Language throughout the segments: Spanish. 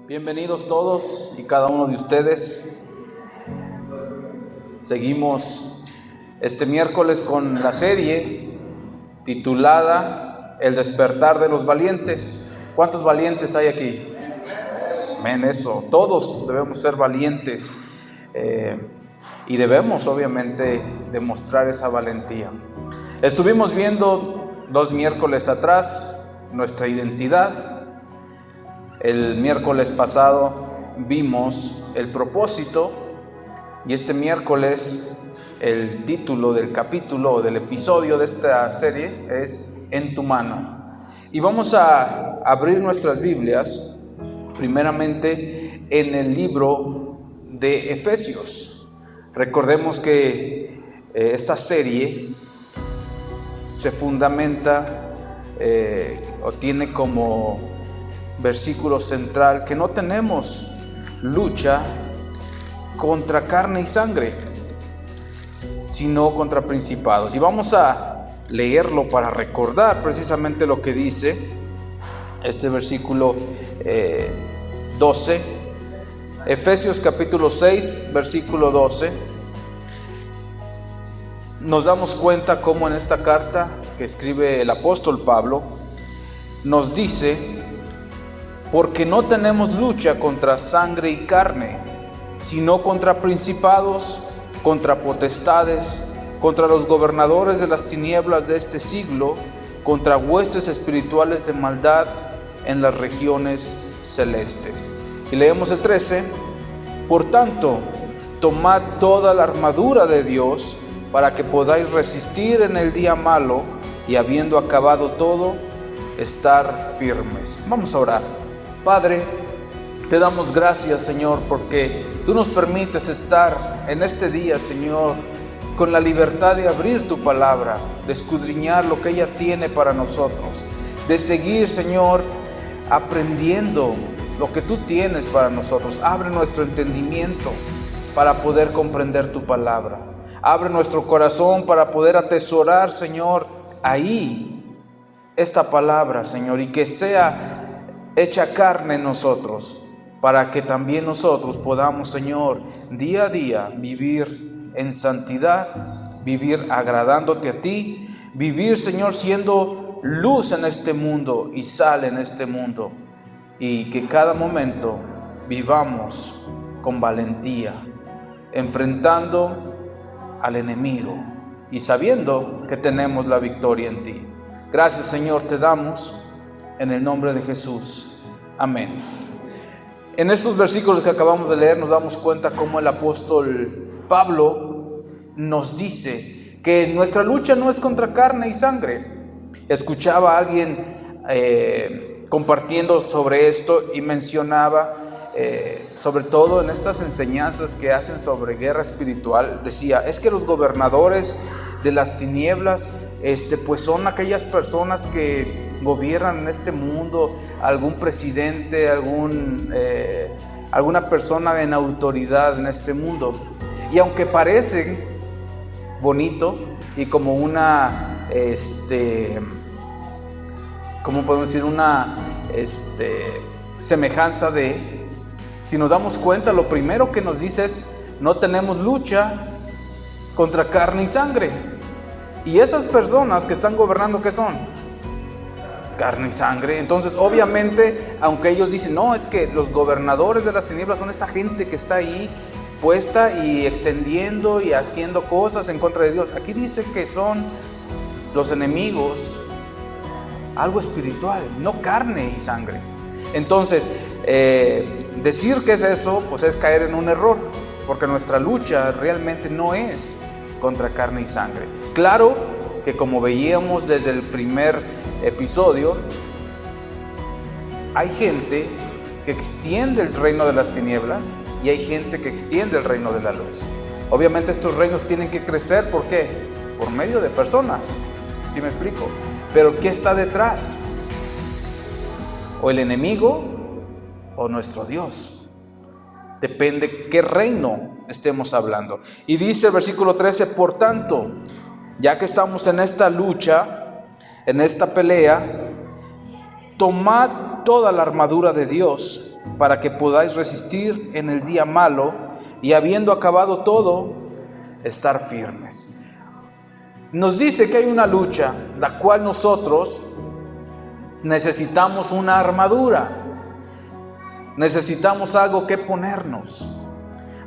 Bienvenidos todos y cada uno de ustedes. Seguimos este miércoles con la serie titulada El despertar de los valientes. ¿Cuántos valientes hay aquí? Amén, eso. Todos debemos ser valientes y debemos obviamente demostrar esa valentía. Estuvimos viendo 2 miércoles atrás nuestra identidad. El miércoles pasado vimos el propósito y este miércoles el título del capítulo o del episodio de esta serie es En tu mano. Y vamos a abrir nuestras Biblias primeramente en el libro de Efesios. Recordemos que esta serie se fundamenta o tiene como versículo central que no tenemos lucha contra carne y sangre, sino contra principados. Y vamos a leerlo para recordar precisamente lo que dice este versículo 12. Efesios capítulo 6, versículo 12. Nos damos cuenta cómo en esta carta que escribe el apóstol Pablo nos dice: porque no tenemos lucha contra sangre y carne, sino contra principados, contra potestades, contra los gobernadores de las tinieblas de este siglo, contra huestes espirituales de maldad en las regiones celestes. Y leemos el 13: por tanto, tomad toda la armadura de Dios para que podáis resistir en el día malo y habiendo acabado todo, estar firmes. Vamos a orar. Padre, te damos gracias, Señor, porque tú nos permites estar en este día, Señor, con la libertad de abrir tu palabra, de escudriñar lo que ella tiene para nosotros, de seguir, Señor, aprendiendo lo que tú tienes para nosotros. Abre nuestro entendimiento para poder comprender tu palabra. Abre nuestro corazón para poder atesorar, Señor, ahí esta palabra, Señor, y que sea hecha carne en nosotros, para que también nosotros podamos, Señor, día a día vivir en santidad, vivir agradándote a ti, vivir, Señor, siendo luz en este mundo y sal en este mundo, y que cada momento vivamos con valentía, enfrentando al enemigo y sabiendo que tenemos la victoria en ti. Gracias, Señor, te damos en el nombre de Jesús. Amén. En estos versículos que acabamos de leer nos damos cuenta cómo el apóstol Pablo nos dice que nuestra lucha no es contra carne y sangre. Escuchaba a alguien compartiendo sobre esto y mencionaba sobre todo en estas enseñanzas que hacen sobre guerra espiritual, decía: es que los gobernadores de las tinieblas pues son aquellas personas que gobiernan en este mundo, algún presidente, alguna persona en autoridad en este mundo. Y aunque parece bonito y como una ¿cómo podemos decir? Una semejanza de, si nos damos cuenta, lo primero que nos dice es: no tenemos lucha contra carne y sangre. Y esas personas que están gobernando, ¿qué son? Carne y sangre. Entonces, obviamente, aunque ellos dicen: no, es que los gobernadores de las tinieblas son esa gente que está ahí puesta y extendiendo y haciendo cosas en contra de Dios. Aquí dice que son los enemigos, algo espiritual, no carne y sangre. Entonces, decir que es eso, pues es caer en un error, porque nuestra lucha realmente no es contra carne y sangre. Claro que, como veíamos desde el primer episodio, hay gente que extiende el reino de las tinieblas y hay gente que extiende el reino de la luz. Obviamente estos reinos tienen que crecer. ¿Por qué? Por medio de personas. ¿Sí me explico? Pero ¿qué está detrás? O el enemigo o nuestro Dios. Depende qué reino estemos hablando. Y dice el versículo 13: por tanto, ya que estamos en esta lucha, en esta pelea, tomad toda la armadura de Dios para que podáis resistir en el día malo y habiendo acabado todo, estar firmes. Nos dice que hay una lucha, la cual nosotros necesitamos una armadura, necesitamos algo que ponernos,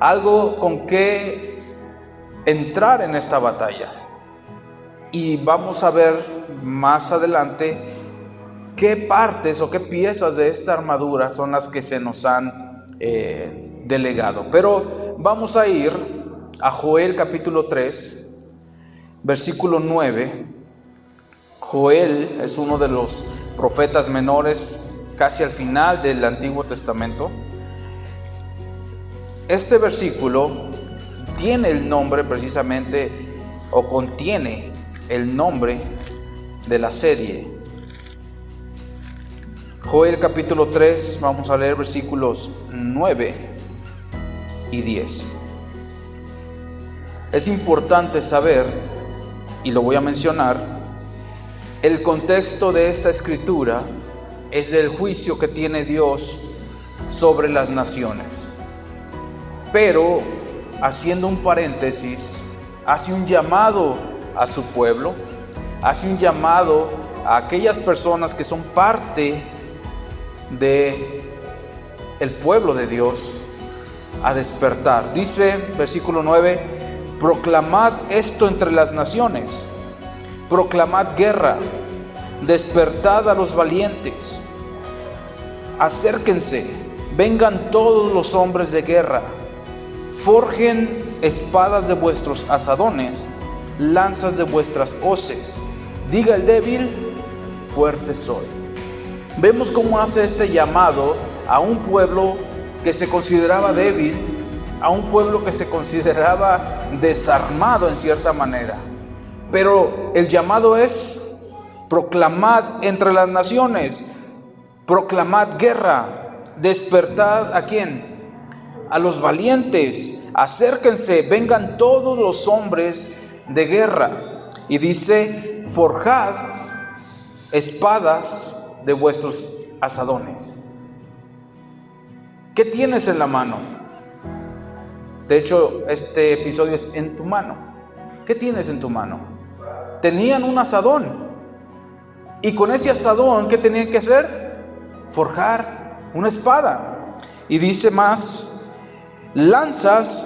algo con que entrar en esta batalla. Y vamos a ver más adelante qué partes o qué piezas de esta armadura son las que se nos han delegado. Pero vamos a ir a Joel capítulo 3, versículo 9. Joel es uno de los profetas menores, casi al final del Antiguo Testamento. Este versículo tiene el nombre precisamente, o contiene el nombre de la serie. Joel capítulo 3, vamos a leer versículos 9 y 10. Es importante saber, y lo voy a mencionar, el contexto de esta escritura es del juicio que tiene Dios sobre las naciones. Pero, haciendo un paréntesis, hace un llamado a su pueblo, hace un llamado a aquellas personas que son parte de el pueblo de Dios a despertar. Dice, versículo 9, proclamad esto entre las naciones, proclamad guerra, despertad a los valientes, acérquense, vengan todos los hombres de guerra, forjen espadas de vuestros asadones, lanzas de vuestras hoces, diga el débil, fuerte soy. Vemos cómo hace este llamado a un pueblo que se consideraba débil, a un pueblo que se consideraba desarmado en cierta manera. Pero el llamado es: proclamad entre las naciones, proclamad guerra, despertad ¿a quién? A los valientes, acérquense, vengan todos los hombres de guerra. Y dice, forjad espadas de vuestros asadones. ¿Qué tienes en la mano? De hecho, este episodio es en tu mano. ¿Qué tienes en tu mano? Tenían un asadón. Y con ese asadón, ¿qué tenían que hacer? Forjar una espada. Y dice más, lanzas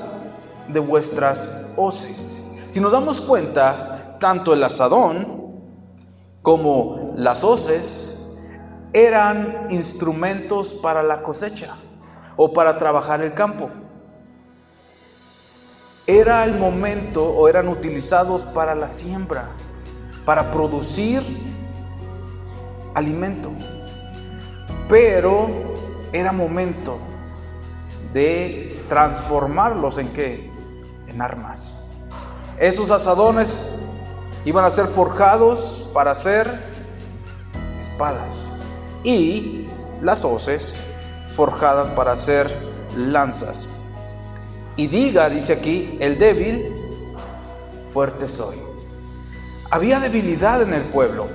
de vuestras hoces. Si nos damos cuenta, tanto el asadón como las hoces eran instrumentos para la cosecha o para trabajar el campo. Era el momento, o eran utilizados para la siembra, para producir alimento. Pero era momento de transformarlos ¿en qué? En armas. Esos asadones iban a ser forjados para hacer espadas, y las hoces forjadas para hacer lanzas. Y diga, dice aquí, el débil, fuerte soy. Había debilidad en el pueblo,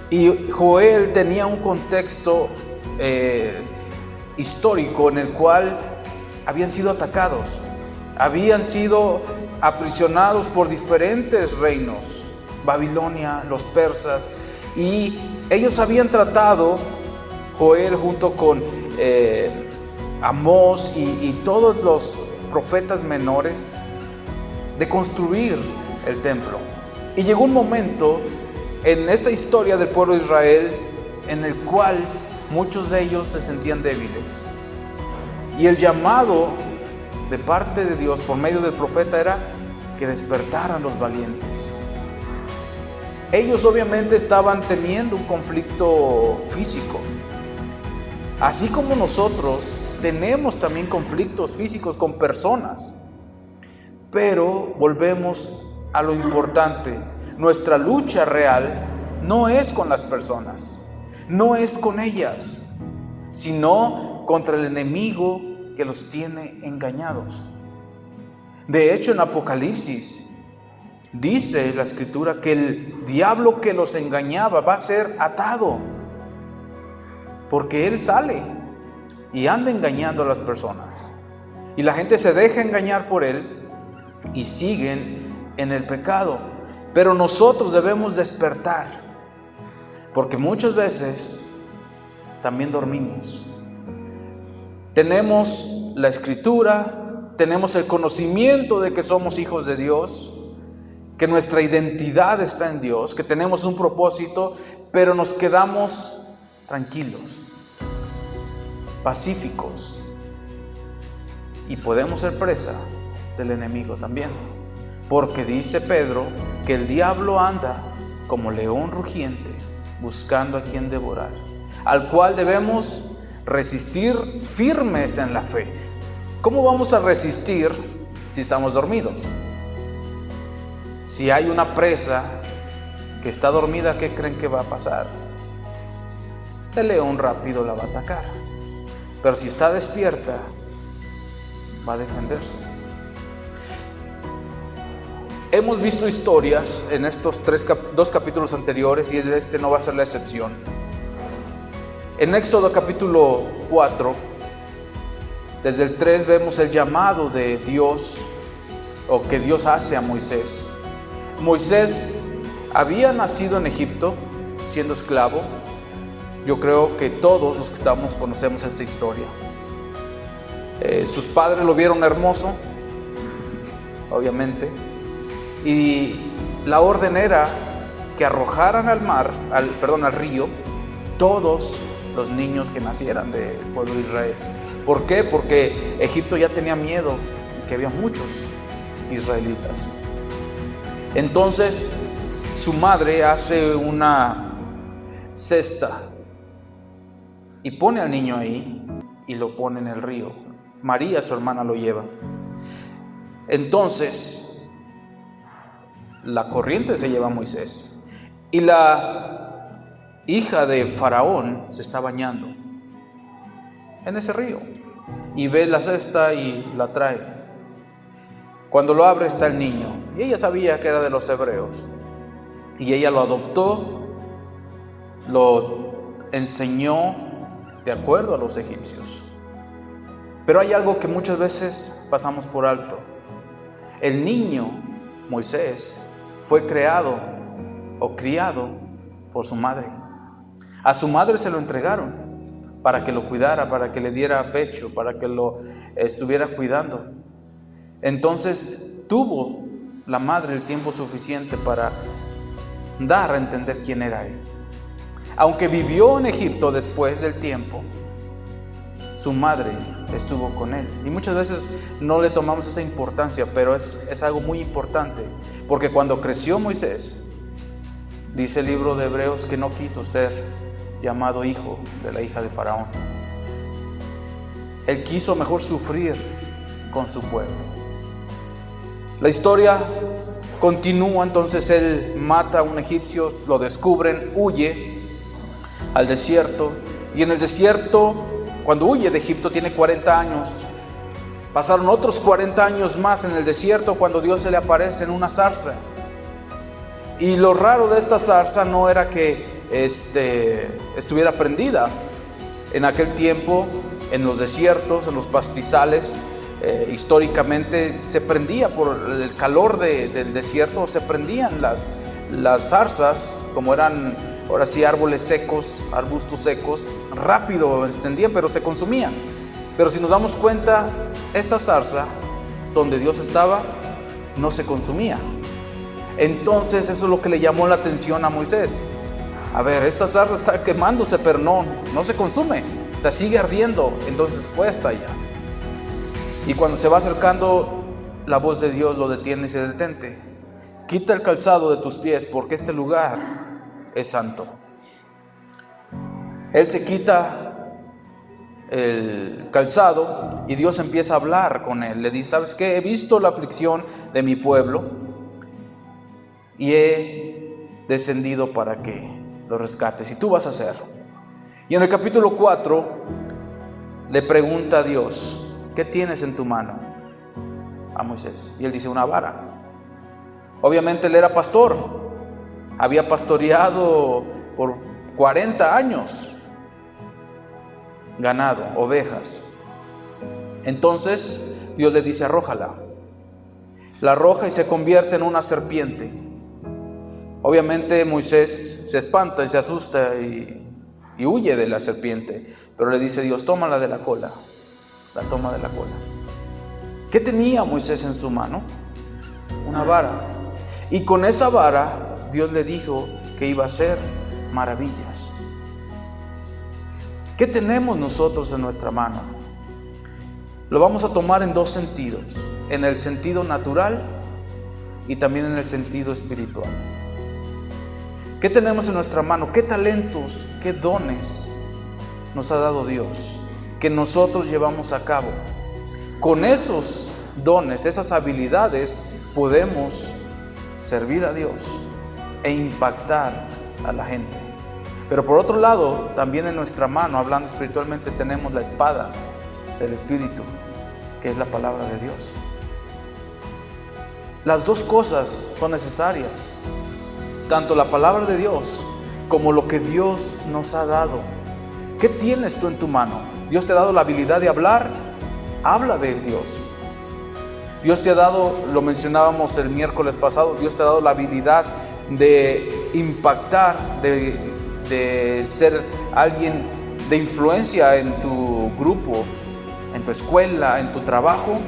y Joel tenía un contexto histórico en el cual habían sido atacados, habían sido aprisionados por diferentes reinos, Babilonia, los persas, y ellos habían tratado, Joel junto con Amós y todos los profetas menores, de construir el templo. Y llegó un momento en esta historia del pueblo de Israel en el cual muchos de ellos se sentían débiles. Y el llamado de parte de Dios por medio del profeta era que despertaran los valientes. Ellos obviamente estaban teniendo un conflicto físico. Así como nosotros tenemos también conflictos físicos con personas. Pero volvemos a lo importante. Nuestra lucha real no es con las personas, no es con ellas, sino contra el enemigo que los tiene engañados. De hecho, en Apocalipsis dice la Escritura que el diablo que los engañaba va a ser atado. porque él sale y anda engañando a las personas. Y la gente se deja engañar por él y siguen en el pecado. Pero nosotros debemos despertar, porque muchas veces también dormimos. Tenemos la Escritura, tenemos el conocimiento de que somos hijos de Dios, que nuestra identidad está en Dios, que tenemos un propósito, pero nos quedamos tranquilos, pacíficos, y podemos ser presa del enemigo también, porque dice Pedro que el diablo anda como león rugiente buscando a quien devorar, al cual debemos resistir firmes en la fe. ¿Cómo vamos a resistir si estamos dormidos? Si hay una presa que está dormida, ¿qué creen que va a pasar? El león rápido la va a atacar. Pero si está despierta, va a defenderse. Hemos visto historias en estos dos capítulos anteriores, y este no va a ser la excepción. En Éxodo capítulo 4, desde el 3 vemos el llamado de Dios, o que Dios hace a Moisés. Moisés había nacido en Egipto, siendo esclavo. Yo creo que todos los que estamos conocemos esta historia. Sus padres lo vieron hermoso, obviamente, y la orden era que arrojaran al río, todos los niños que nacieran del pueblo de Israel. ¿Por qué? Porque Egipto ya tenía miedo y que había muchos israelitas. Entonces su madre hace una cesta y pone al niño ahí y lo pone en el río. María, su hermana, lo lleva. Entonces la corriente se lleva a Moisés, y la hija de Faraón se está bañando en ese río y ve la cesta y la trae. Cuando lo abre está el niño, y ella sabía que era de los hebreos, y ella lo adoptó, lo enseñó de acuerdo a los egipcios. Pero hay algo que muchas veces pasamos por alto. El niño, Moisés, fue creado o criado por su madre. A su madre se lo entregaron para que lo cuidara, para que le diera pecho, para que lo estuviera cuidando. Entonces tuvo la madre el tiempo suficiente para dar a entender quién era él. Aunque vivió en Egipto después del tiempo, su madre estuvo con él. Y muchas veces no le tomamos esa importancia, pero es algo muy importante. Porque cuando creció Moisés, dice el libro de Hebreos que no quiso ser llamado hijo de la hija de Faraón. Él quiso mejor sufrir con su pueblo. La historia continúa. Entonces él mata a un egipcio, lo descubren, huye al desierto. Y en el desierto, cuando huye de Egipto, tiene 40 años. Pasaron otros 40 años más en el desierto cuando Dios se le aparece en una zarza. Y lo raro de esta zarza no era que estuviera prendida. En aquel tiempo, en los desiertos, en los pastizales, históricamente se prendía por el calor del desierto, se prendían las zarzas, como eran ahora sí árboles secos, arbustos secos, rápido encendían, pero se consumían. Pero si nos damos cuenta, esta zarza donde Dios estaba no se consumía. Entonces eso es lo que le llamó la atención a Moisés. A ver, esta zarza está quemándose, pero no se consume, o sea, sigue ardiendo. Entonces fue hasta allá. Y cuando se va acercando, la voz de Dios lo detiene y dice: detente, quita el calzado de tus pies, porque este lugar es santo. Él se quita el calzado y Dios empieza a hablar con él. Le dice: ¿sabes qué? He visto la aflicción de mi pueblo y he descendido para que lo rescates, y tú vas a hacer. Y en el capítulo 4 le pregunta a Dios: ¿qué tienes en tu mano? A Moisés. Y él dice: una vara. Obviamente él era pastor, había pastoreado por 40 años. ganado, ovejas. Entonces Dios le dice: arrójala. La arroja y se convierte en una serpiente. Obviamente Moisés se espanta y se asusta y huye de la serpiente, pero le dice Dios: tómala de la cola. La toma de la cola. ¿Qué tenía Moisés en su mano? Una vara. Y con esa vara Dios le dijo que iba a hacer maravillas. ¿Qué tenemos nosotros en nuestra mano? Lo vamos a tomar en dos sentidos: en el sentido natural y también en el sentido espiritual. ¿Qué tenemos en nuestra mano? ¿Qué talentos, qué dones nos ha dado Dios que nosotros llevamos a cabo? Con esos dones, esas habilidades, podemos servir a Dios e impactar a la gente. Pero por otro lado, también en nuestra mano, hablando espiritualmente, tenemos la espada del Espíritu, que es la palabra de Dios. Las dos cosas son necesarias, tanto la palabra de Dios como lo que Dios nos ha dado. ¿Qué tienes tú en tu mano? Dios te ha dado la habilidad de hablar. Habla de Dios. Dios te ha dado, lo mencionábamos el miércoles pasado, Dios te ha dado la habilidad de impactar, de ser alguien de influencia en tu grupo, en tu escuela, en tu trabajo.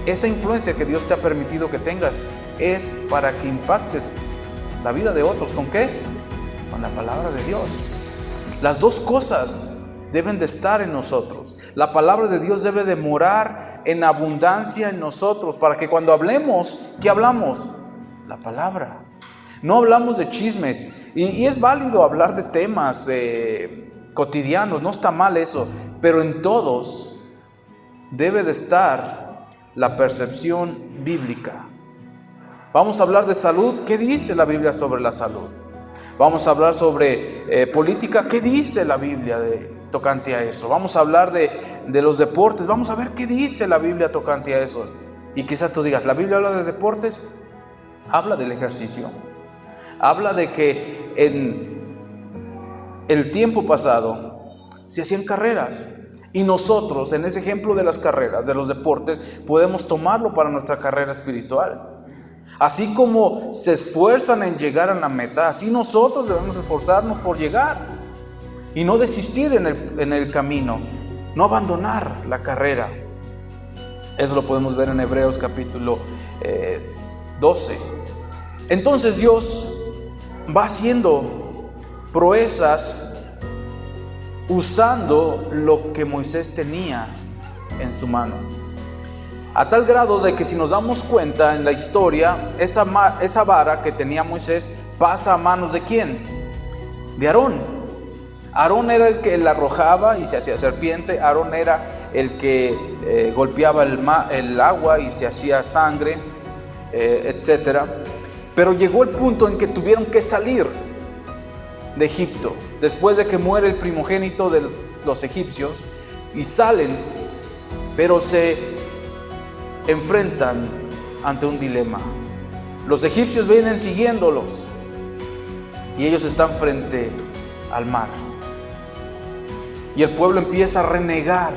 Esa influencia que Dios te ha permitido que tengas es para que impactes la vida de otros. ¿Con qué? Con la palabra de Dios. Las dos cosas deben de estar en nosotros. La palabra de Dios debe de morar en abundancia en nosotros, para que cuando hablemos, ¿qué hablamos? La palabra. No hablamos de chismes. Y es válido hablar de temas cotidianos, no está mal eso, pero en todos debe de estar la percepción bíblica. Vamos a hablar de salud. ¿Qué dice la Biblia sobre la salud? Vamos a hablar sobre política. ¿Qué dice la Biblia tocante a eso? Vamos a hablar de los deportes. Vamos a ver qué dice la Biblia tocante a eso. Y quizás tú digas: ¿la Biblia habla de deportes? Habla del ejercicio. Habla de que en el tiempo pasado se hacían carreras. Y nosotros, en ese ejemplo de las carreras, de los deportes, podemos tomarlo para nuestra carrera espiritual. Así como se esfuerzan en llegar a la meta, así nosotros debemos esforzarnos por llegar y no desistir en el camino, no abandonar la carrera. Eso lo podemos ver en Hebreos capítulo 12. Entonces Dios va haciendo proezas usando lo que Moisés tenía en su mano. A tal grado de que, si nos damos cuenta en la historia, esa vara que tenía Moisés pasa a manos ¿de quién? De Aarón. Aarón era el que la arrojaba y se hacía serpiente. Aarón era el que golpeaba el agua y se hacía sangre, etc. Pero llegó el punto en que tuvieron que salir de Egipto, después de que muere el primogénito de los egipcios, y salen, pero se enfrentan ante un dilema. Los egipcios vienen siguiéndolos y ellos están frente al mar. Y el pueblo empieza a renegar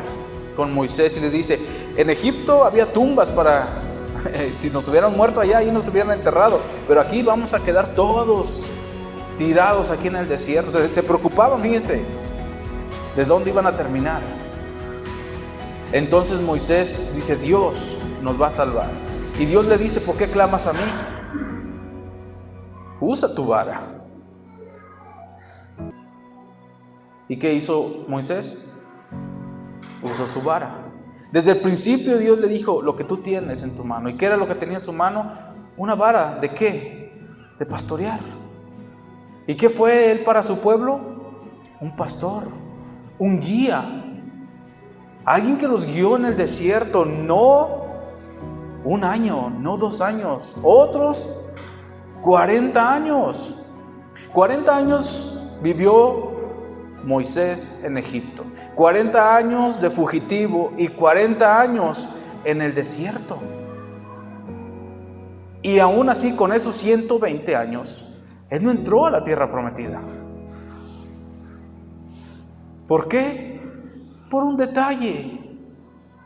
con Moisés y le dice: en Egipto había tumbas para si nos hubieran muerto allá, ahí nos hubieran enterrado, pero aquí vamos a quedar todos tirados aquí en el desierto. Se preocupaban, fíjense, de dónde iban a terminar. Entonces Moisés dice: Dios nos va a salvar. Y Dios le dice: ¿por qué clamas a mí? Usa tu vara. ¿Y qué hizo Moisés? Usó su vara. Desde el principio Dios le dijo: lo que tú tienes en tu mano. ¿Y qué era lo que tenía en su mano? Una vara. ¿De qué? De pastorear. ¿Y qué fue él para su pueblo? Un pastor, un guía. Alguien que los guió en el desierto, no un año, no 2 años, otros 40 años. 40 años vivió Moisés en Egipto, 40 años de fugitivo y 40 años en el desierto. Y aún así, con esos 120 años, él no entró a la tierra prometida. ¿Por qué? por un detalle,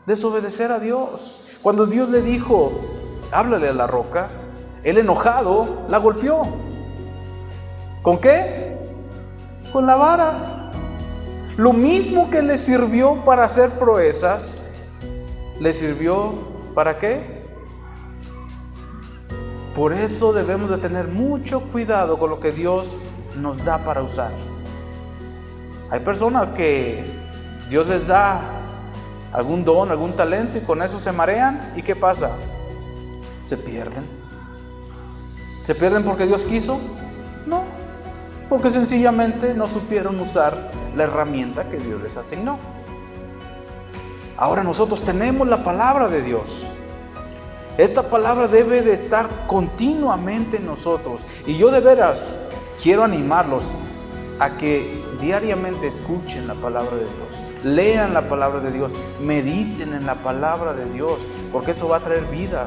desobedecer a Dios. Cuando Dios le dijo, háblale a la roca, él enojado la golpeó. ¿Con qué? Con la vara. Lo mismo que le sirvió para hacer proezas, le sirvió ¿para qué? Por eso debemos de tener mucho cuidado con lo que Dios nos da para usar. Hay personas que Dios les da algún don, algún talento y con eso se marean. ¿Y qué pasa? Se pierden. ¿Se pierden porque Dios quiso? No, porque sencillamente no supieron usar la herramienta que Dios les asignó. Ahora nosotros tenemos la palabra de Dios. Esta palabra debe de estar continuamente en nosotros. Y yo de veras quiero animarlos a que diariamente escuchen la palabra de Dios, lean la palabra de Dios, mediten en la palabra de Dios, porque eso va a traer vida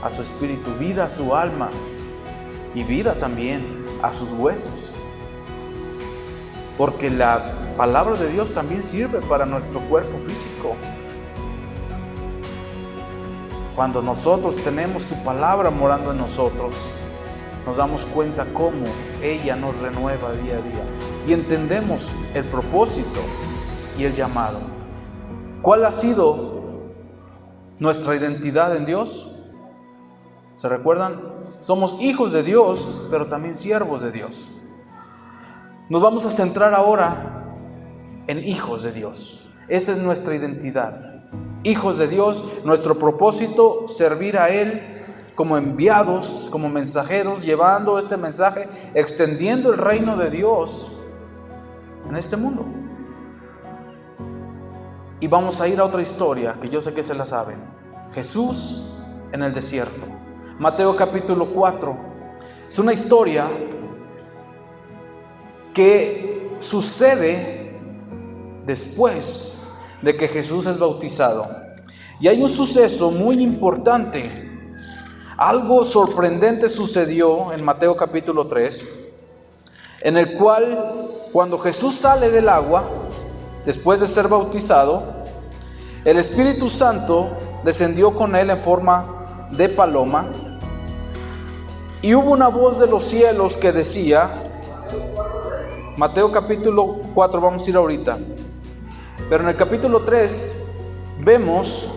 a su espíritu, vida a su alma y vida también a sus huesos. Porque la palabra de Dios también sirve para nuestro cuerpo físico. Cuando nosotros tenemos su palabra morando en nosotros, nos damos cuenta cómo ella nos renueva día a día y entendemos el propósito y el llamado. ¿Cuál ha sido nuestra identidad en Dios? ¿Se recuerdan? Somos hijos de Dios, pero también siervos de Dios. Nos vamos a centrar ahora en hijos de Dios. Esa es nuestra identidad. Hijos de Dios, nuestro propósito, servir a Él como enviados, como mensajeros, llevando este mensaje, extendiendo el reino de Dios en este mundo. Y vamos a ir a otra historia que yo sé que se la saben. Jesús en el desierto. Mateo capítulo 4. Es una historia que sucede después de que Jesús es bautizado. Y hay un suceso muy importante. Algo sorprendente sucedió en Mateo capítulo 3, en el cual cuando Jesús sale del agua, después de ser bautizado, el Espíritu Santo descendió con él en forma de paloma, y hubo una voz de los cielos que decía, Mateo capítulo 4, vamos a ir ahorita, pero en el capítulo 3 vemos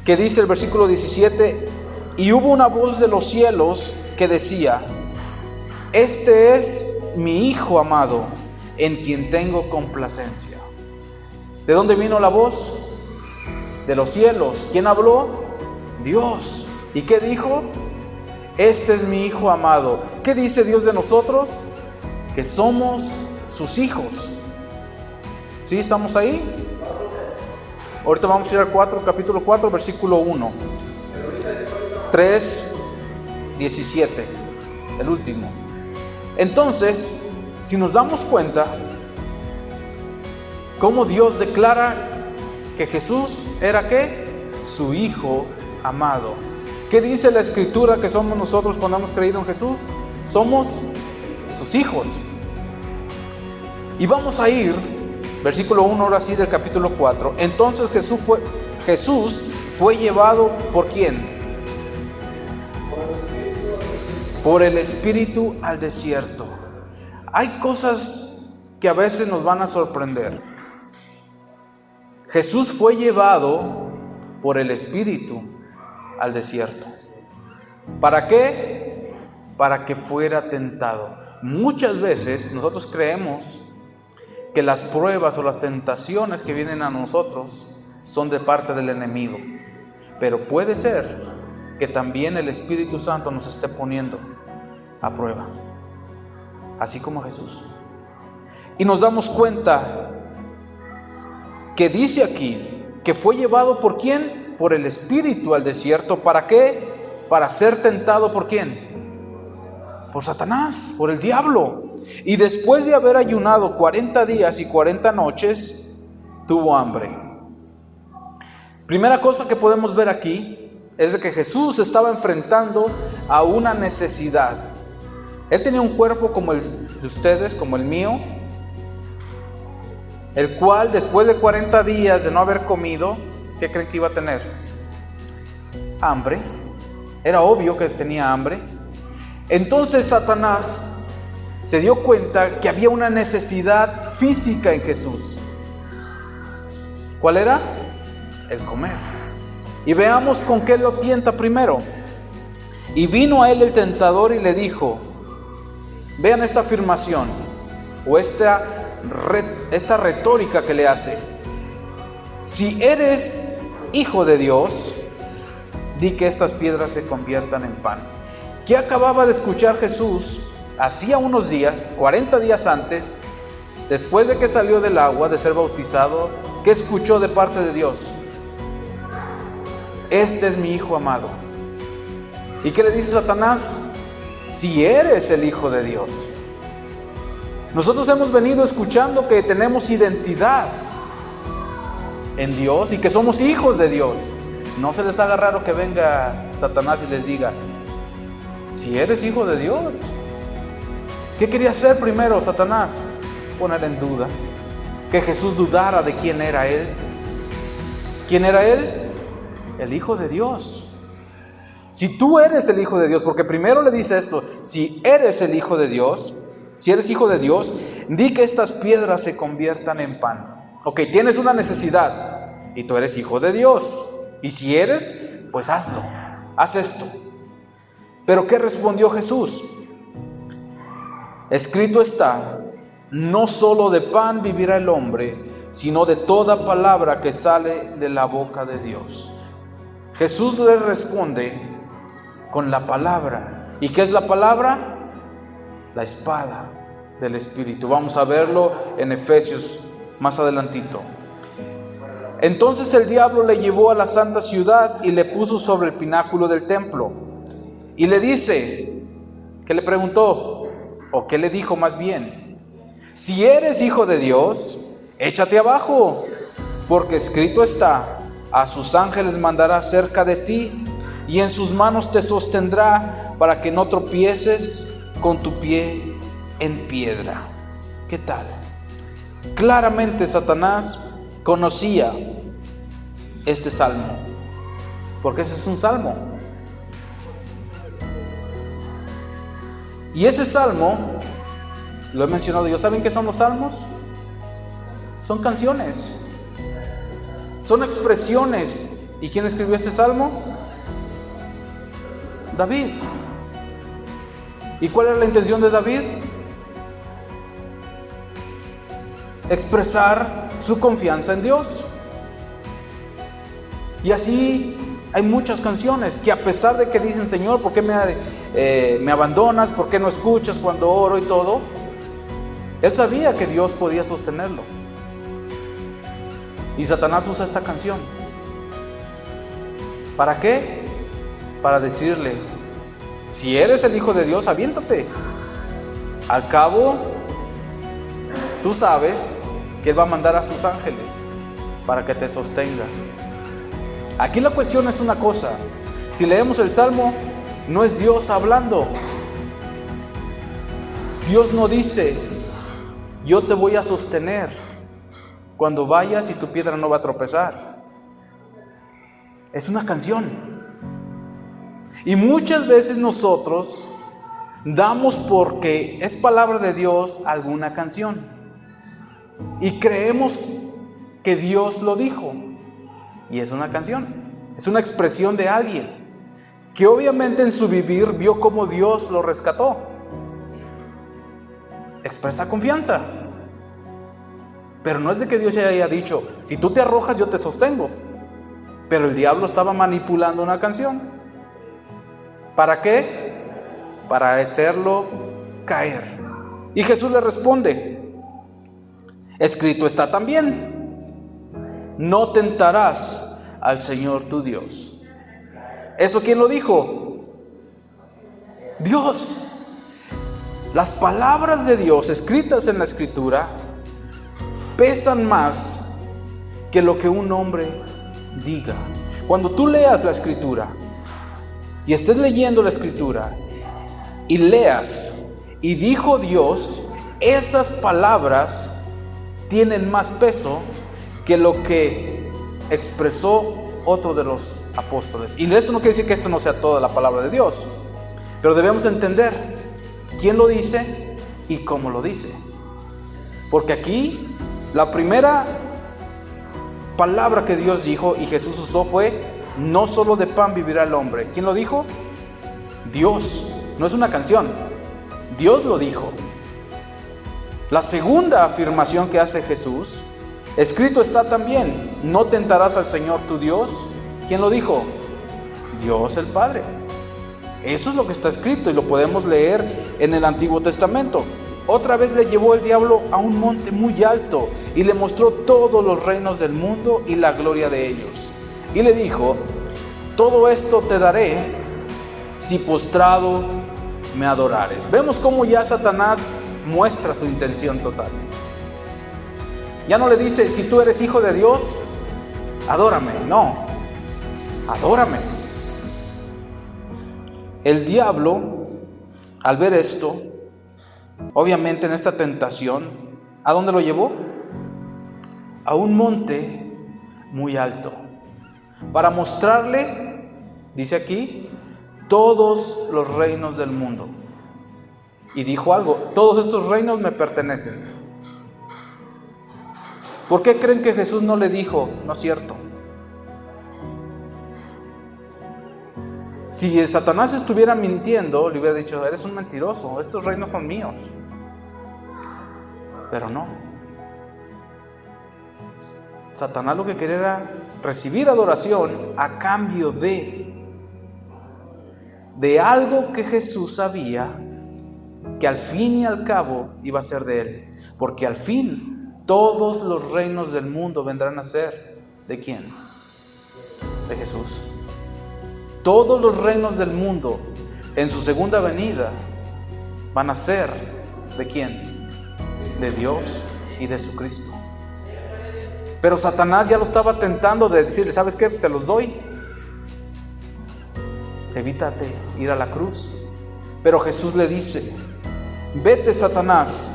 que dice el versículo 17, y hubo una voz de los cielos que decía, este es mi Hijo amado, en quien tengo complacencia. ¿De dónde vino la voz? De los cielos. ¿Quién habló? Dios. ¿Y qué dijo? Este es mi Hijo amado. ¿Qué dice Dios de nosotros? Que somos sus hijos. ¿Sí? ¿Estamos ahí? Ahorita vamos a ir al capítulo 4, versículo 1. 3:17, el último. Entonces, si nos damos cuenta cómo Dios declara que Jesús era ¿qué? Su Hijo amado. ¿Qué dice la Escritura que somos nosotros cuando hemos creído en Jesús? Somos sus hijos. Y vamos a ir, versículo 1 ahora sí del capítulo 4. Entonces Jesús fue llevado ¿por quién? Por el Espíritu al desierto. Hay cosas que a veces nos van a sorprender. Jesús fue llevado por el Espíritu al desierto. ¿Para qué? Para que fuera tentado. Muchas veces nosotros creemos que las pruebas o las tentaciones que vienen a nosotros son de parte del enemigo. Pero puede ser que también el Espíritu Santo nos esté poniendo a prueba, así como Jesús. Y nos damos cuenta que dice aquí que fue llevado ¿por quién? Por el Espíritu al desierto. ¿Para qué? Para ser tentado ¿por quién? Por Satanás, por el diablo. Y después de haber ayunado 40 días y 40 noches, tuvo hambre. Primera cosa que podemos ver aquí es de que Jesús estaba enfrentando a una necesidad. Él tenía un cuerpo como el de ustedes, como el mío. el cual después de 40 días de no haber comido, ¿qué creen que iba a tener? Hambre. Era obvio que tenía hambre. Entonces Satanás se dio cuenta que había una necesidad física en Jesús. ¿Cuál era? El comer. Y veamos con qué lo tienta primero. Y vino a él el tentador y le dijo, vean esta afirmación o esta retórica que le hace. Si eres hijo de Dios, di que estas piedras se conviertan en pan. ¿Qué acababa de escuchar Jesús hacía unos días, 40 días antes, después de que salió del agua de ser bautizado? ¿Qué escuchó de parte de Dios? Este es mi hijo amado. ¿Y qué le dice Satanás? Si eres el hijo de Dios. Nosotros hemos venido escuchando que tenemos identidad en Dios y que somos hijos de Dios. No se les haga raro que venga Satanás y les diga, si eres hijo de Dios. ¿Qué quería hacer primero Satanás? Poner en duda, que Jesús dudara de quién era Él. ¿Quién era Él? El Hijo de Dios. Si tú eres el Hijo de Dios, porque primero le dice esto, si eres el Hijo de Dios, si eres hijo de Dios, di que estas piedras se conviertan en pan. Ok, tienes una necesidad y tú eres hijo de Dios. Y si eres, pues hazlo, haz esto. Pero ¿qué respondió Jesús? Escrito está, no solo de pan vivirá el hombre, sino de toda palabra que sale de la boca de Dios. Jesús le responde con la palabra. ¿Y qué es la palabra? La espada del Espíritu. Vamos a verlo en Efesios más adelantito. Entonces el diablo le llevó a la santa ciudad y le puso sobre el pináculo del templo. Y le dice, ¿qué le preguntó? ¿O qué le dijo más bien? Si eres hijo de Dios, échate abajo, porque escrito está, a sus ángeles mandará cerca de ti, y en sus manos te sostendrá, para que no tropieces con tu pie en piedra. ¿Qué tal? Claramente Satanás conocía este salmo, porque ese es un salmo. Y ese salmo, lo he mencionado yo, ¿saben qué son los salmos? Son canciones, son expresiones. ¿Y quién escribió este salmo? David. ¿Y cuál era la intención de David? Expresar su confianza en Dios. Y así hay muchas canciones que, a pesar de que dicen, Señor, ¿por qué me abandonas? ¿Por qué no escuchas cuando oro y todo? Él sabía que Dios podía sostenerlo. Y Satanás usa esta canción. ¿Para qué? Para decirle, si eres el Hijo de Dios, aviéntate. Al cabo, tú sabes que Él va a mandar a sus ángeles para que te sostenga. Aquí la cuestión es una cosa. Si leemos el Salmo, no es Dios hablando. Dios no dice, yo te voy a sostener cuando vayas y tu piedra no va a tropezar. Es una canción. Y muchas veces nosotros damos porque es palabra de Dios alguna canción. Y creemos que Dios lo dijo. Y es una canción. Es una expresión de alguien que obviamente en su vivir vio cómo Dios lo rescató. Expresa confianza. Pero no es de que Dios ya haya dicho, si tú te arrojas yo te sostengo. Pero el diablo estaba manipulando una canción. ¿Para qué? Para hacerlo caer. Y Jesús le responde, escrito está también, no tentarás al Señor tu Dios. ¿Eso quién lo dijo? Dios. Las palabras de Dios escritas en la Escritura pesan más que lo que un hombre diga. Cuando tú leas la Escritura y estés leyendo la Escritura y leas, y dijo Dios, esas palabras tienen más peso que lo que expresó otro de los apóstoles. Y esto no quiere decir que esto no sea toda la palabra de Dios, pero debemos entender quién lo dice y cómo lo dice. Porque aquí la primera palabra que Dios dijo y Jesús usó fue: no solo de pan vivirá el hombre. ¿Quién lo dijo? Dios. No es una canción, Dios lo dijo. La segunda afirmación que hace Jesús: escrito está también, no tentarás al Señor tu Dios. ¿Quién lo dijo? Dios el Padre. Eso es lo que está escrito y lo podemos leer en el Antiguo Testamento. Otra vez le llevó el diablo a un monte muy alto y le mostró todos los reinos del mundo y la gloria de ellos. Y le dijo: todo esto te daré si postrado me adorares. Vemos cómo ya Satanás muestra su intención total. Ya no le dice: si tú eres hijo de Dios, adórame. No, adórame. El diablo, al ver esto, obviamente en esta tentación, ¿a dónde lo llevó? A un monte muy alto, para mostrarle, dice aquí, todos los reinos del mundo. Y dijo algo: todos estos reinos me pertenecen. ¿Por qué creen que Jesús no le dijo: no es cierto? Si Satanás estuviera mintiendo, le hubiera dicho: eres un mentiroso, estos reinos son míos. Pero no. Satanás lo que quería era recibir adoración a cambio de algo que Jesús sabía que al fin y al cabo iba a ser de él. Porque al fin todos los reinos del mundo vendrán a ser ¿de quién? De Jesús. Todos los reinos del mundo en su segunda venida van a ser ¿de quién? De Dios y de su Cristo. Pero Satanás ya lo estaba tentando de decirle: ¿sabes qué? Pues te los doy. Evítate ir a la cruz. Pero Jesús le dice: vete, Satanás,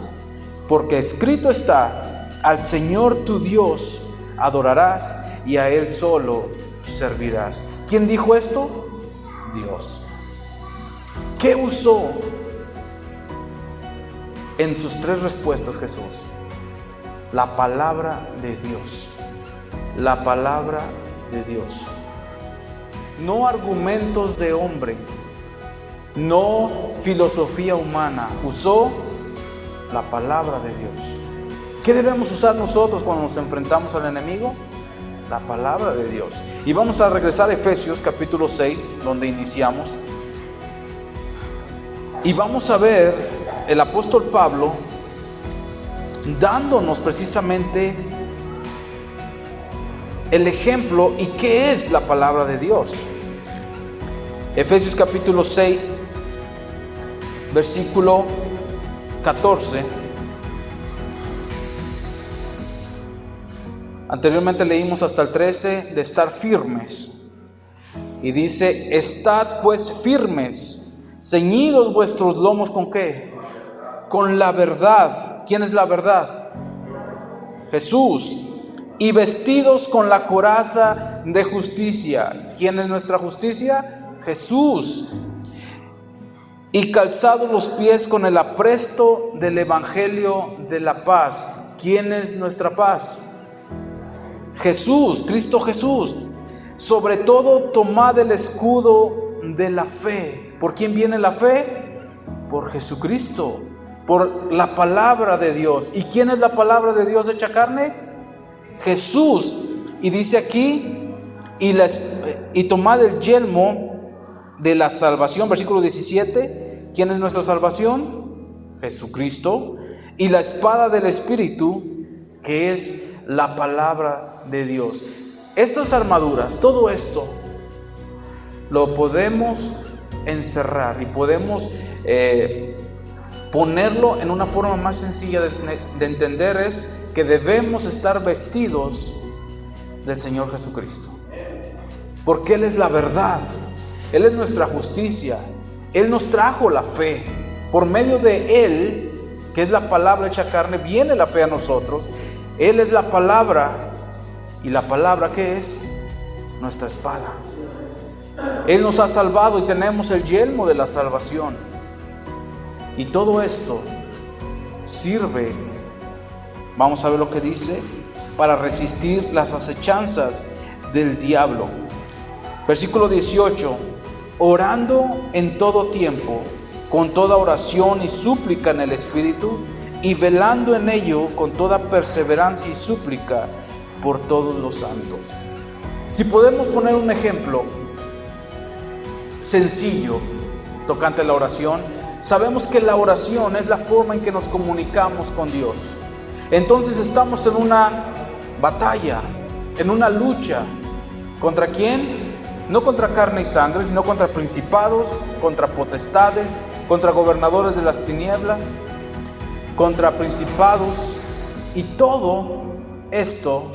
porque escrito está: al Señor tu Dios adorarás y a Él solo servirás. ¿Quién dijo esto? Dios. ¿Qué usó en sus tres respuestas Jesús? La palabra de Dios. La palabra de Dios. No argumentos de hombre, no filosofía humana. Usó la palabra de Dios. ¿Qué debemos usar nosotros cuando nos enfrentamos al enemigo? La palabra de Dios. Y vamos a regresar a Efesios capítulo 6, donde iniciamos. Y vamos a ver el apóstol Pablo dándonos precisamente el ejemplo y qué es la palabra de Dios. Efesios capítulo 6, versículo 14. Anteriormente leímos hasta el 13 de estar firmes. Y dice: estad pues firmes, ceñidos vuestros lomos ¿con qué? Con la verdad. ¿Quién es la verdad? Jesús. Y vestidos con la coraza de justicia. ¿Quién es nuestra justicia? Jesús. Y calzados los pies con el apresto del evangelio de la paz. ¿Quién es nuestra paz? Jesús, Cristo Jesús. Sobre todo tomad el escudo de la fe. ¿Por quién viene la fe? Por Jesucristo, por la palabra de Dios. ¿Y quién es la palabra de Dios hecha carne? Jesús. Y dice aquí: y tomad el yelmo de la salvación, versículo 17. ¿Quién es nuestra salvación? Jesucristo. Y la espada del Espíritu, que es la palabra de Dios. Estas armaduras, todo esto lo podemos encerrar y podemos ponerlo en una forma más sencilla de entender: es que debemos estar vestidos del Señor Jesucristo, porque Él es la verdad, Él es nuestra justicia, Él nos trajo la fe. Por medio de Él, que es la palabra hecha carne, viene la fe a nosotros. Él es la palabra, y la palabra, ¿qué es? Nuestra espada. Él nos ha salvado y tenemos el yelmo de la salvación. Y todo esto sirve, vamos a ver lo que dice, para resistir las acechanzas del diablo. Versículo 18: orando en todo tiempo, con toda oración y súplica en el Espíritu, y velando en ello con toda perseverancia y súplica por todos los santos. Si podemos poner un ejemplo sencillo tocante la oración, sabemos que la oración es la forma en que nos comunicamos con Dios. Entonces estamos en una batalla, en una lucha. ¿Contra quién? No contra carne y sangre, sino contra principados, contra potestades, contra gobernadores de las tinieblas, contra principados. Y todo esto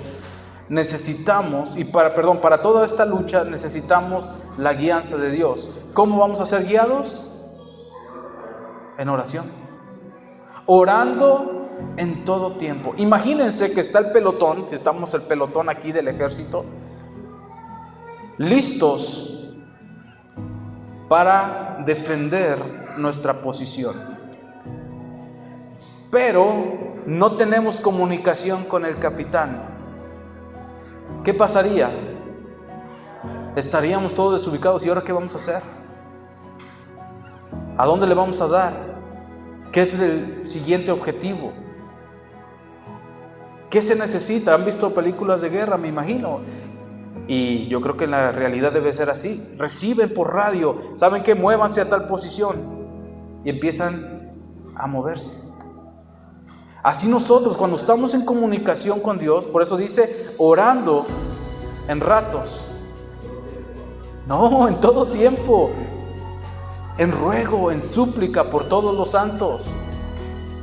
necesitamos, para toda esta lucha necesitamos la guianza de Dios. ¿Cómo vamos a ser guiados? En oración, orando en todo tiempo. Imagínense que está el pelotón, que estamos el pelotón aquí del ejército, listos para defender nuestra posición, pero no tenemos comunicación con el capitán. ¿Qué pasaría? Estaríamos todos desubicados. ¿Y ahora qué vamos a hacer? ¿A dónde le vamos a dar? ¿Qué es el siguiente objetivo? ¿Qué se necesita? ¿Han visto películas de guerra? Me imagino. Y yo creo que en la realidad debe ser así. Reciben por radio, ¿saben qué? Muévanse a tal posición. Y empiezan a moverse. Así nosotros, cuando estamos en comunicación con Dios, por eso dice, orando en ratos. No, en todo tiempo. En ruego, en súplica por todos los santos.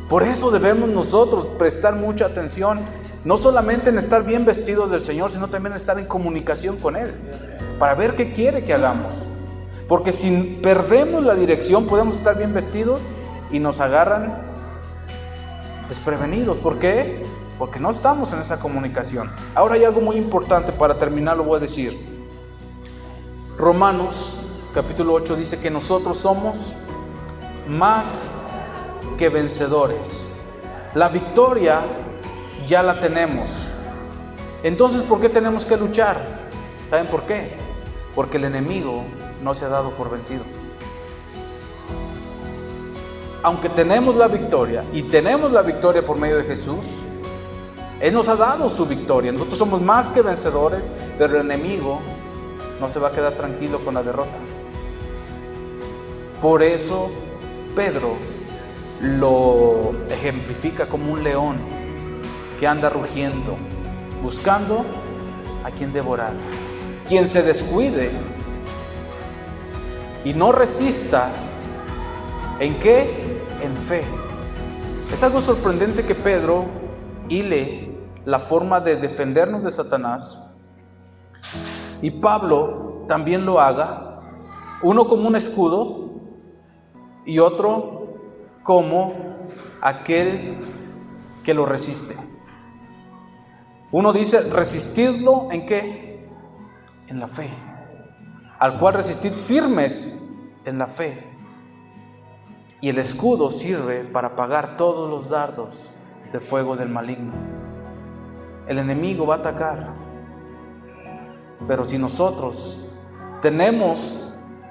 Por eso debemos nosotros prestar mucha atención, no solamente en estar bien vestidos del Señor, sino también en estar en comunicación con Él, para ver qué quiere que hagamos. Porque si perdemos la dirección, podemos estar bien vestidos y nos agarran desprevenidos. ¿Por qué? Porque no estamos en esa comunicación. Ahora hay algo muy importante, para terminar lo voy a decir. Romanos capítulo 8 dice que nosotros somos más que vencedores. La victoria ya la tenemos. Entonces, ¿por qué tenemos que luchar? ¿Saben por qué? Porque el enemigo no se ha dado por vencido. Aunque tenemos la victoria, y tenemos la victoria por medio de Jesús, Él nos ha dado su victoria. Nosotros somos más que vencedores, pero el enemigo no se va a quedar tranquilo con la derrota. Por eso Pedro lo ejemplifica como un león que anda rugiendo, buscando a quien devorar. Quien se descuide y no resista, ¿en qué? En fe. Es algo sorprendente que Pedro hile la forma de defendernos de Satanás, y Pablo también lo haga, uno como un escudo y otro como aquel que lo resiste. Uno dice, resistidlo ¿en qué? En la fe, al cual resistid firmes en la fe. Y el escudo sirve para apagar todos los dardos de fuego del maligno. El enemigo va a atacar, pero si nosotros tenemos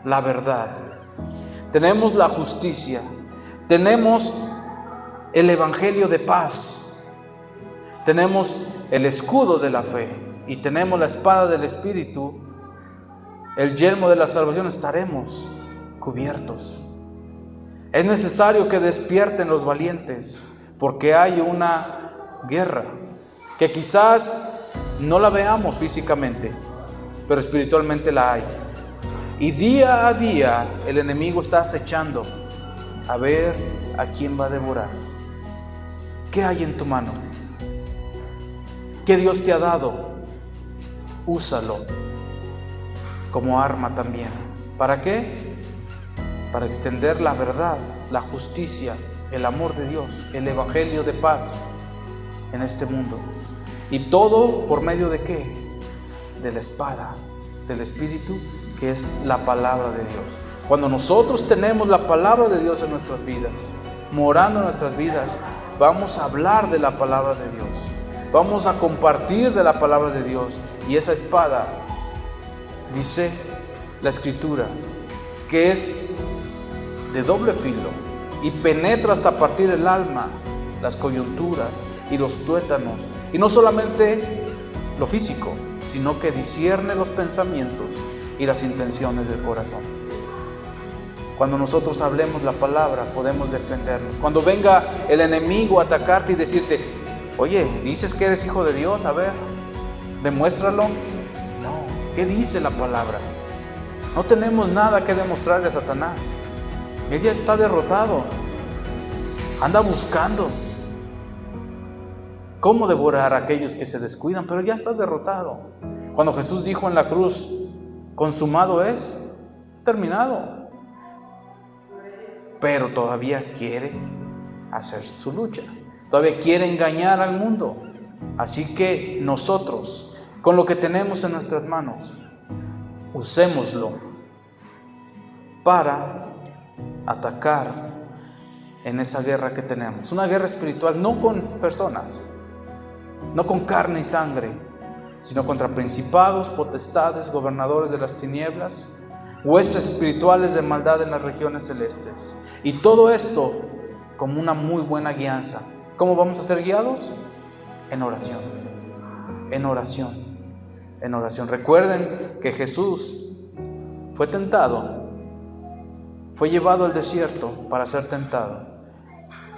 la verdad, tenemos la justicia, tenemos el evangelio de paz, tenemos el escudo de la fe y tenemos la espada del Espíritu, el yelmo de la salvación, estaremos cubiertos. Es necesario que despierten los valientes, porque hay una guerra que quizás no la veamos físicamente, pero espiritualmente la hay. Y día a día el enemigo está acechando a ver a quién va a devorar. ¿Qué hay en tu mano? ¿Qué Dios te ha dado? Úsalo como arma también. ¿Para qué? Para extender la verdad, la justicia, el amor de Dios, el evangelio de paz en este mundo. ¿Y todo por medio de qué? De la espada del Espíritu, que es la palabra de Dios. Cuando nosotros tenemos la palabra de Dios en nuestras vidas, morando en nuestras vidas, vamos a hablar de la palabra de Dios. Vamos a compartir de la palabra de Dios. Y esa espada, dice la Escritura, que es de doble filo y penetra hasta partir el alma, las coyunturas y los tuétanos. Y no solamente lo físico, sino que discierne los pensamientos y las intenciones del corazón. Cuando nosotros hablemos la palabra, podemos defendernos. Cuando venga el enemigo a atacarte y decirte, oye, ¿dices que eres hijo de Dios? A ver, demuéstralo. No, ¿qué dice la palabra? No tenemos nada que demostrarle a Satanás. Él ya está derrotado. Anda buscando cómo devorar a aquellos que se descuidan, pero ya está derrotado. Cuando Jesús dijo en la cruz, consumado es, terminado. Pero todavía quiere hacer su lucha. Todavía quiere engañar al mundo. Así que nosotros, con lo que tenemos en nuestras manos, usémoslo para atacar en esa guerra que tenemos. Una guerra espiritual, no con personas, no con carne y sangre, sino contra principados, potestades, gobernadores de las tinieblas, huestes espirituales de maldad en las regiones celestes. Y todo esto como una muy buena guianza. ¿Cómo vamos a ser guiados? En oración, en oración, en oración. Recuerden que Jesús fue tentado, fue llevado al desierto para ser tentado.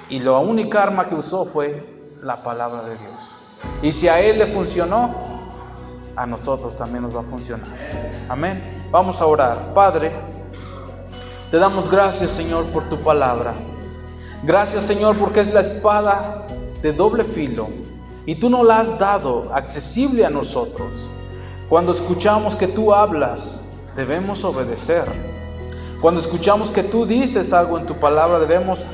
Y la única arma que usó fue la palabra de Dios. Y si a Él le funcionó, a nosotros también nos va a funcionar. Amén. Vamos a orar. Padre, te damos gracias, Señor, por tu palabra. Gracias, Señor, porque es la espada de doble filo y tú nos la has dado accesible a nosotros. Cuando escuchamos que tú hablas, debemos obedecer. Cuando escuchamos que tú dices algo en tu palabra, debemos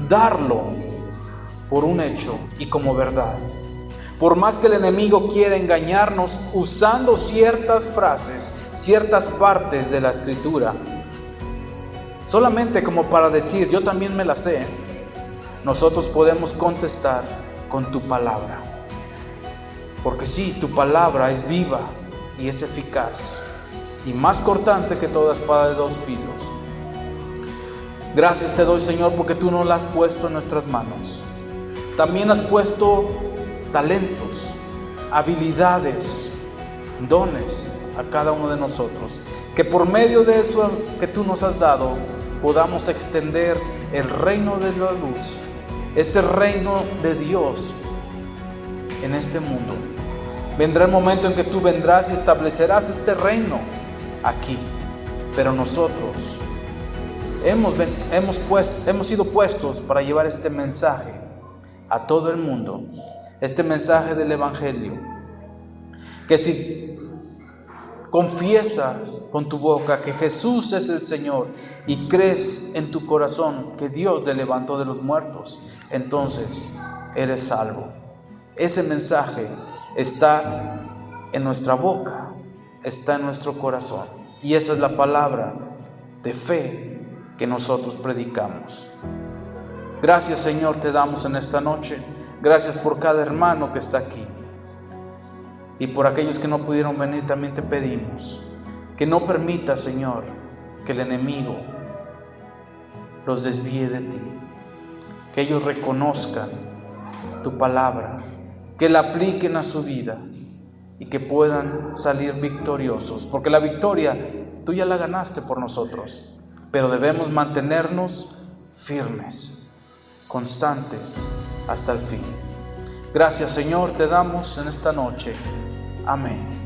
darlo por un hecho y como verdad. Por más que el enemigo quiera engañarnos usando ciertas frases, ciertas partes de la Escritura, solamente como para decir, yo también me la sé, nosotros podemos contestar con tu palabra. Porque sí, tu palabra es viva y es eficaz y más cortante que toda espada de dos filos. Gracias te doy, Señor, porque tú nos la has puesto en nuestras manos. También has puesto talentos, habilidades, dones a cada uno de nosotros, que por medio de eso que tú nos has dado podamos extender el reino de la luz, este reino de Dios en este mundo. Vendrá el momento en que tú vendrás y establecerás este reino aquí, pero nosotros hemos sido puestos para llevar este mensaje a todo el mundo. Este mensaje del Evangelio, que si confiesas con tu boca que Jesús es el Señor y crees en tu corazón que Dios le levantó de los muertos, entonces eres salvo. Ese mensaje está en nuestra boca, está en nuestro corazón, y esa es la palabra de fe que nosotros predicamos. Gracias, Señor, te damos en esta noche. Gracias por cada hermano que está aquí. Y por aquellos que no pudieron venir, también te pedimos que no permita, Señor, que el enemigo los desvíe de ti. Que ellos reconozcan tu palabra, que la apliquen a su vida y que puedan salir victoriosos. Porque la victoria tú ya la ganaste por nosotros, pero debemos mantenernos firmes, constantes hasta el fin. Gracias, Señor, te damos en esta noche. Amén.